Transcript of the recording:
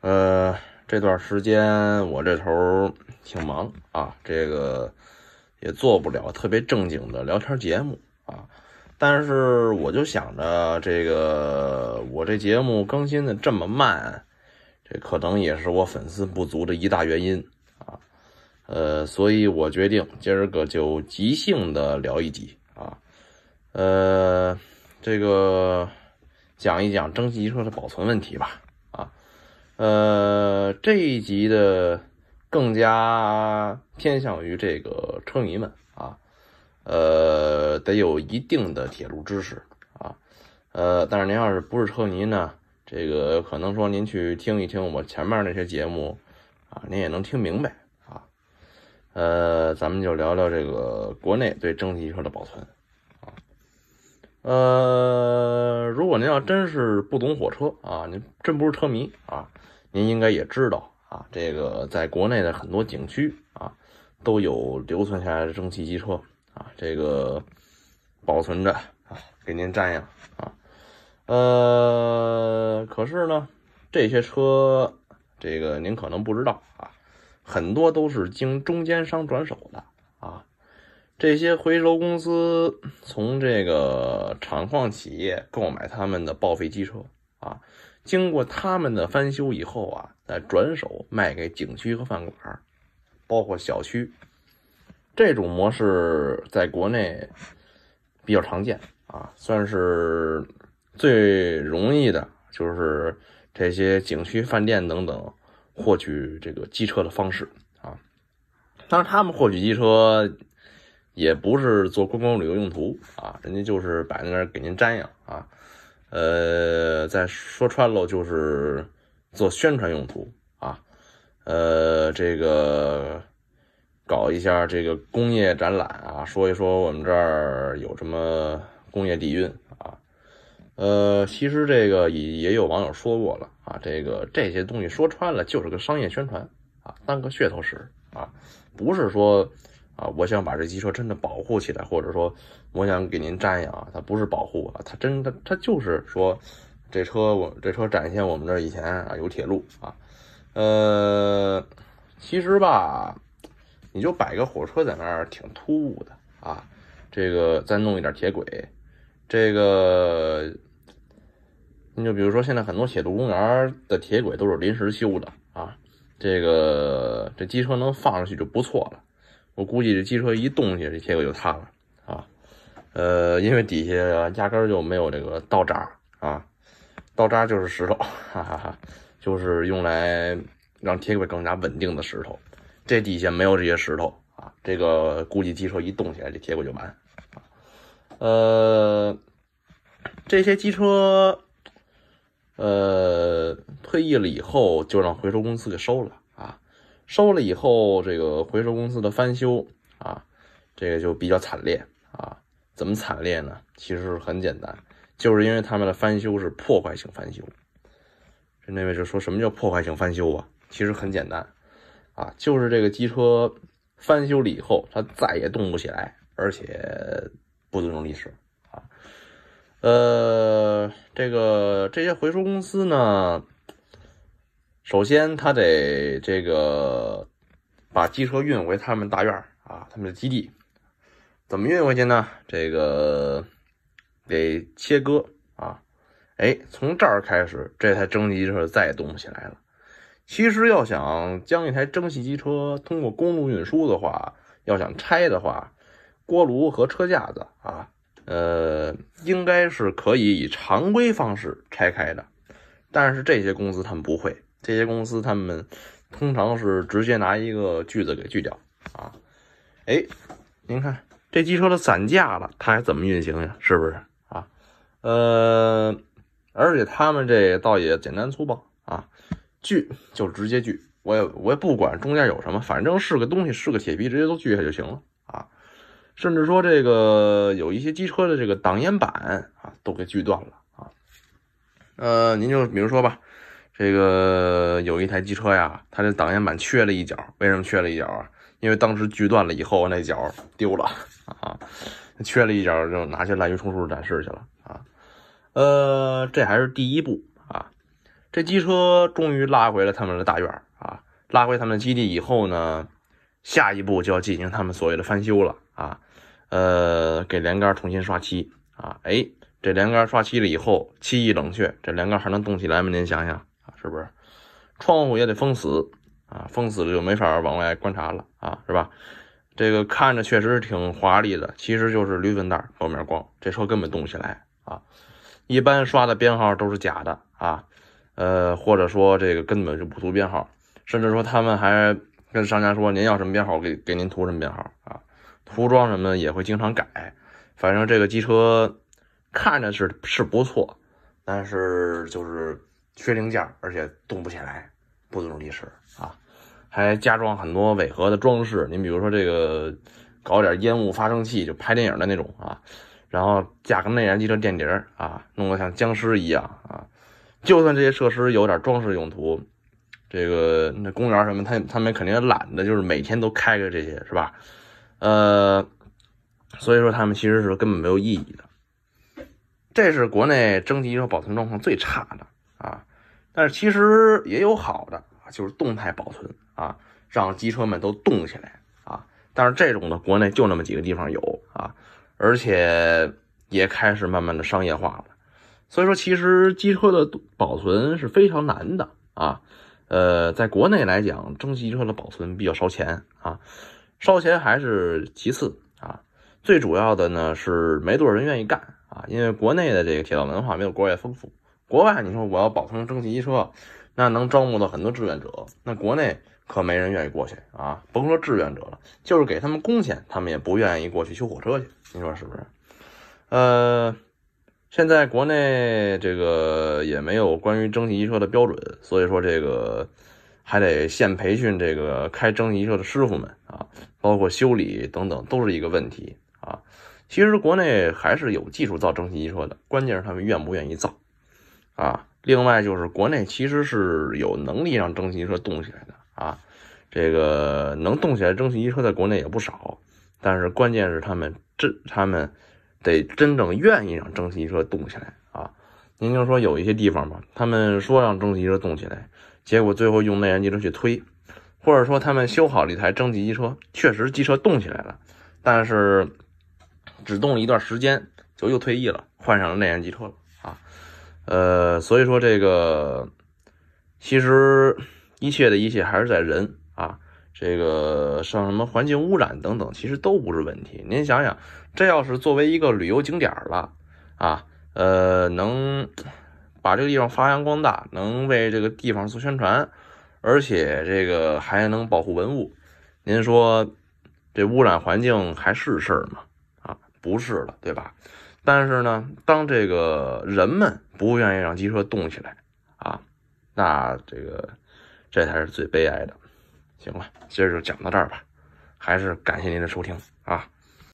这段时间我这头挺忙啊，这个也做不了特别正经的聊天节目啊。但是我就想着，这个我这节目更新的这么慢，这可能也是我粉丝不足的一大原因啊。所以我决定今儿个就即兴的聊一集啊。这个讲一讲蒸汽机车的保存问题吧。这一集的更加偏向于这个车迷们啊，得有一定的铁路知识啊，但是您要是不是车迷呢，这个可能说您去听一听我前面那些节目啊，您也能听明白啊。咱们就聊聊这个国内对蒸汽机车的保存啊。如果您要真是不懂火车啊，您真不是车迷啊，您应该也知道啊，这个在国内的很多景区啊，都有留存下来的蒸汽机车啊，这个保存着啊，给您瞻仰啊。可是呢，这些车，这个您可能不知道啊，很多都是经中间商转手的啊。这些回收公司从这个厂矿企业购买他们的报废机车啊，经过他们的翻修以后啊，再转手卖给景区和饭馆，包括小区。这种模式在国内比较常见啊，算是最容易的，就是这些景区、饭店等等获取这个机车的方式啊。当然，他们获取机车也不是做观光旅游用途啊，人家就是摆在那儿给您瞻仰啊。再说穿了就是做宣传用途啊。这个搞一下这个工业展览啊，说一说我们这儿有什么工业底蕴啊。其实这个也有网友说过了啊，这些东西说穿了就是个商业宣传啊，当个噱头使啊，不是说啊，我想把这机车真的保护起来，或者说我想给您瞻仰，它不是保护啊，它就是说这车展现我们这儿以前啊有铁路啊。其实吧，你就摆个火车在那儿挺突兀的啊，这个再弄一点铁轨，这个你就比如说现在很多铁路公园的铁轨都是临时修的啊，这机车能放上去就不错了。我估计这机车一动起来，这铁轨就塌了啊。因为底下压根儿就没有这个道闸啊，道闸就是石头，哈哈哈，就是用来让铁轨更加稳定的石头。这底下没有这些石头啊，这个估计机车一动起来，这铁轨就完啊。这些机车，退役了以后就让回收公司给收了啊。收了以后，这个回收公司的翻修啊，这个就比较惨烈啊。怎么惨烈呢？其实很简单，就是因为他们的翻修是破坏性翻修。那位就说什么叫破坏性翻修啊？其实很简单啊，就是这个机车翻修了以后，它再也动不起来，而且不尊重历史啊。这些回收公司呢，首先他得这个把机车运回他们大院啊，他们的基地。怎么运回去呢？这个得切割啊。从这儿开始，这台蒸汽机车再也动不起来了。其实要想将一台蒸汽机车通过公路运输的话，要想拆的话，锅炉和车架子啊，应该是可以以常规方式拆开的。但是这些公司他们不会，这些公司他们通常是直接拿一个锯子给锯掉啊。您看这机车的散架了，它还怎么运行呀？是不是啊？而且他们这倒也简单粗暴啊，锯就直接锯，我也不管中间有什么，反正是个东西，是个铁皮，直接都锯下就行了啊。甚至说这个有一些机车的这个挡烟板啊，都给锯断了啊。您就比如说吧，这个有一台机车呀，它这挡烟板缺了一角，为什么缺了一角啊？因为当时锯断了以后，那角丢了啊，缺了一角就拿去滥竽充数展示去了啊。这还是第一步啊。这机车终于拉回了他们的大院啊，拉回他们的基地以后呢，下一步就要进行他们所谓的翻修了啊，给连杆重新刷漆啊，这连杆刷漆了以后，漆一冷却，这连杆还能动起来吗？您想想啊，是不是？窗户也得封死啊，封死了就没法往外观察了啊，是吧？这个看着确实挺华丽的，其实就是铝粉袋后面光，这车根本动不起来啊。一般刷的编号都是假的啊，或者说这个根本就不涂编号，甚至说他们还跟商家说您要什么编号给您涂什么编号啊，涂装什么的也会经常改。反正这个机车看着是不错，但是就是缺零件，而且动不起来，不尊重历史啊。还加装很多违和的装饰，您比如说这个搞点烟雾发生器，就拍电影的那种啊，然后加个内燃机的垫底啊，弄得像僵尸一样啊。就算这些设施有点装饰用途，这个那公园什么，他们肯定懒得就是每天都开个这些，是吧？所以说他们其实是根本没有意义的。这是国内蒸汽机车保存状况最差的啊，但是其实也有好的，就是动态保存啊，让机车们都动起来啊。但是这种的国内就那么几个地方有啊，而且也开始慢慢的商业化了。所以说其实机车的保存是非常难的啊。在国内来讲，蒸汽机车的保存比较烧钱啊，烧钱还是其次啊，最主要的呢是没多少人愿意干啊，因为国内的这个铁道文化没有国外丰富。国外你说我要保存蒸汽机车，那能招募到很多志愿者，那国内可没人愿意过去啊，甭说志愿者了，就是给他们工钱，他们也不愿意过去修火车去，你说是不是？现在国内这个也没有关于蒸汽机车的标准，所以说这个还得现培训这个开蒸汽机车的师傅们啊，包括修理等等都是一个问题啊。其实国内还是有技术造蒸汽机车的，关键是他们愿不愿意造啊。另外就是国内其实是有能力让蒸汽机车动起来的啊，这个能动起来蒸汽机车在国内也不少，但是关键是他们得真正愿意让蒸汽机车动起来啊。您就说有一些地方吧，他们说让蒸汽机车动起来，结果最后用内燃机车去推，或者说他们修好了一台蒸汽机车，确实机车动起来了，但是只动了一段时间就又退役了，换上了内燃机车了啊。所以说这个其实一切的一切还是在人啊，这个像什么环境污染等等，其实都不是问题。您想想，这要是作为一个旅游景点了啊，能把这个地方发扬光大，能为这个地方做宣传，而且这个还能保护文物，您说这污染环境还是事儿吗？啊，不是了，对吧？但是呢，当这个人们不愿意让机车动起来啊，那这才是最悲哀的。行了，今儿就讲到这儿吧，还是感谢您的收听啊。